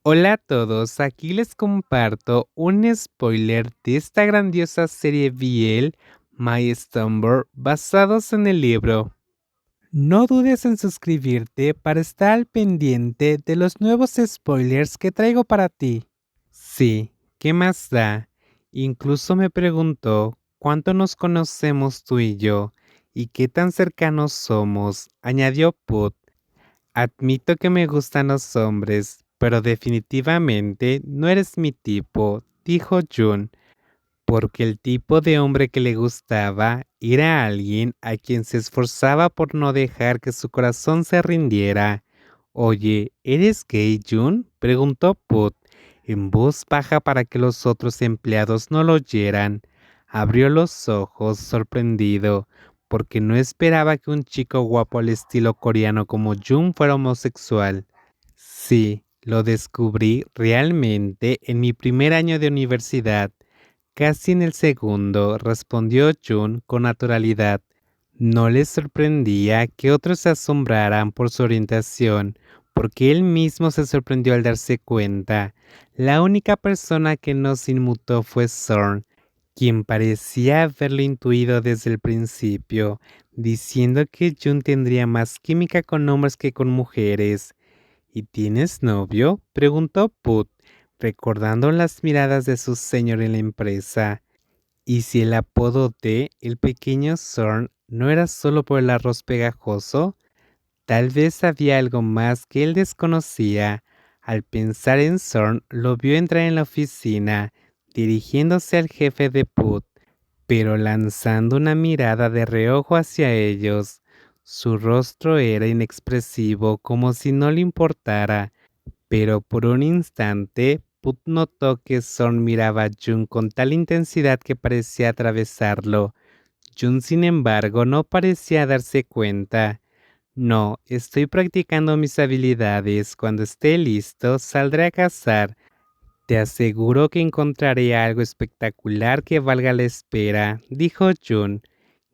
Hola a todos, aquí les comparto un spoiler de esta grandiosa serie BL, My Slumber, basados en el libro. No dudes en suscribirte para estar al pendiente de los nuevos spoilers que traigo para ti. Sí, ¿qué más da? Incluso me preguntó cuánto nos conocemos tú y yo, y qué tan cercanos somos, añadió Put. Admito que me gustan los hombres, pero definitivamente no eres mi tipo, dijo Jun, porque el tipo de hombre que le gustaba era alguien a quien se esforzaba por no dejar que su corazón se rindiera. Oye, ¿eres gay, Jun? Preguntó Put, en voz baja para que los otros empleados no lo oyeran. Abrió los ojos, sorprendido, porque no esperaba que un chico guapo al estilo coreano como Jun fuera homosexual. Sí, lo descubrí realmente en mi primer año de universidad. Casi en el segundo, respondió Jun con naturalidad. No le sorprendía que otros se asombraran por su orientación, porque él mismo se sorprendió al darse cuenta. La única persona que no se inmutó fue Zorn, quien parecía haberlo intuido desde el principio, diciendo que Jun tendría más química con hombres que con mujeres. ¿Y tienes novio?, preguntó Put, recordando las miradas de su señor en la empresa. ¿Y si el apodo de el pequeño Zorn no era solo por el arroz pegajoso? Tal vez había algo más que él desconocía. Al pensar en Zorn, lo vio entrar en la oficina, dirigiéndose al jefe de Put, pero lanzando una mirada de reojo hacia ellos. Su rostro era inexpresivo, como si no le importara, pero por un instante, Put notó que Zorn miraba a Jun con tal intensidad que parecía atravesarlo. Jun, sin embargo, no parecía darse cuenta. No, estoy practicando mis habilidades. Cuando esté listo, saldré a cazar. Te aseguro que encontraré algo espectacular que valga la espera, dijo Jun,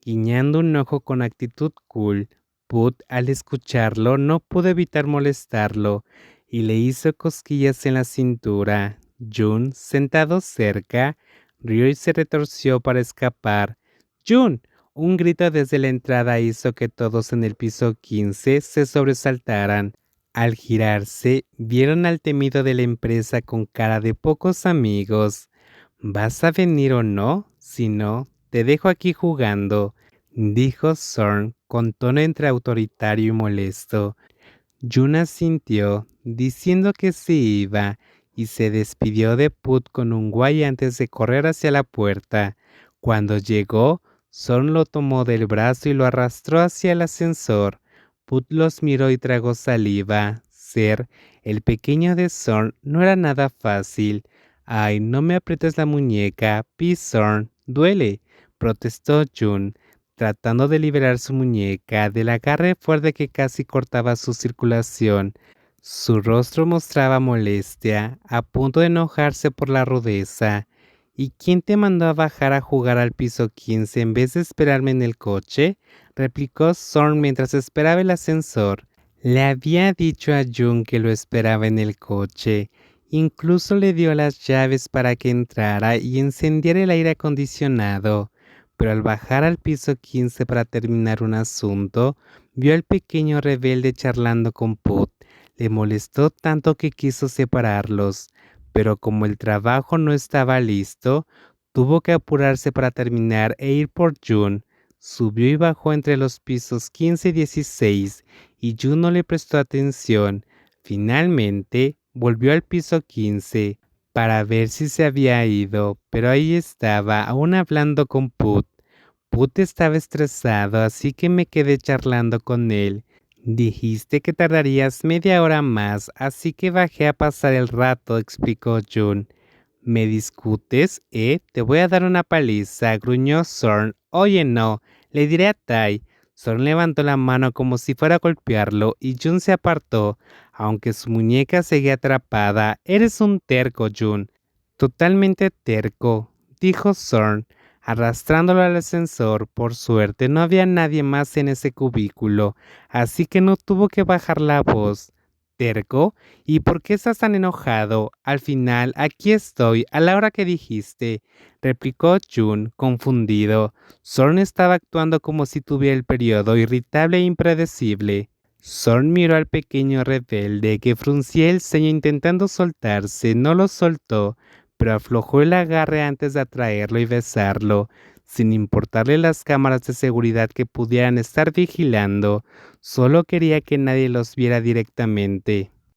guiñando un ojo con actitud cool. Put, al escucharlo, no pudo evitar molestarlo y le hizo cosquillas en la cintura. Jun, sentado cerca, rió y se retorció para escapar. ¡Jun! Un grito desde la entrada hizo que todos en el piso 15 se sobresaltaran. Al girarse, vieron al temido de la empresa con cara de pocos amigos. ¿Vas a venir o no? Si no, te dejo aquí jugando, dijo Zorn con tono entre autoritario y molesto. Yuna sintió, diciendo que sí iba, y se despidió de Put con un guay antes de correr hacia la puerta. Cuando llegó, Zorn lo tomó del brazo y lo arrastró hacia el ascensor. Put los miró y tragó saliva. Ser el pequeño de Zorn no era nada fácil. Ay, no me aprietes la muñeca, Zorn, duele, protestó Jun, tratando de liberar su muñeca del agarre fuerte que casi cortaba su circulación. Su rostro mostraba molestia, a punto de enojarse por la rudeza. ¿Y quién te mandó a bajar a jugar al piso 15 en vez de esperarme en el coche?, replicó Zorn mientras esperaba el ascensor. Le había dicho a Jun que lo esperaba en el coche. Incluso le dio las llaves para que entrara y encendiera el aire acondicionado, pero al bajar al piso 15 para terminar un asunto, vio al pequeño rebelde charlando con Put. Le molestó tanto que quiso separarlos, pero como el trabajo no estaba listo, tuvo que apurarse para terminar e ir por Jun. Subió y bajó entre los pisos 15 y 16, y Jun no le prestó atención. Finalmente, volvió al piso 15 para ver si se había ido, pero ahí estaba, aún hablando con Put. Put estaba estresado, así que me quedé charlando con él. Dijiste que tardarías media hora más, así que bajé a pasar el rato, explicó Jun. ¿Me discutes, Te voy a dar una paliza, gruñó Zorn. Oye, no, le diré a Tai. Zorn levantó la mano como si fuera a golpearlo y Jun se apartó, aunque su muñeca seguía atrapada. Eres un terco, Jun. Totalmente terco, dijo Zorn, arrastrándolo al ascensor. Por suerte no había nadie más en ese cubículo, así que no tuvo que bajar la voz. terco? ¿Y por qué estás tan enojado? Al final, aquí estoy, a la hora que dijiste, replicó Jun, confundido. Sorn estaba actuando como si tuviera el periodo irritable e impredecible. Sorn miró al pequeño rebelde que fruncía el ceño intentando soltarse, no lo soltó, pero aflojó el agarre antes de atraerlo y besarlo, sin importarle las cámaras de seguridad que pudieran estar vigilando. Solo quería que nadie los viera directamente.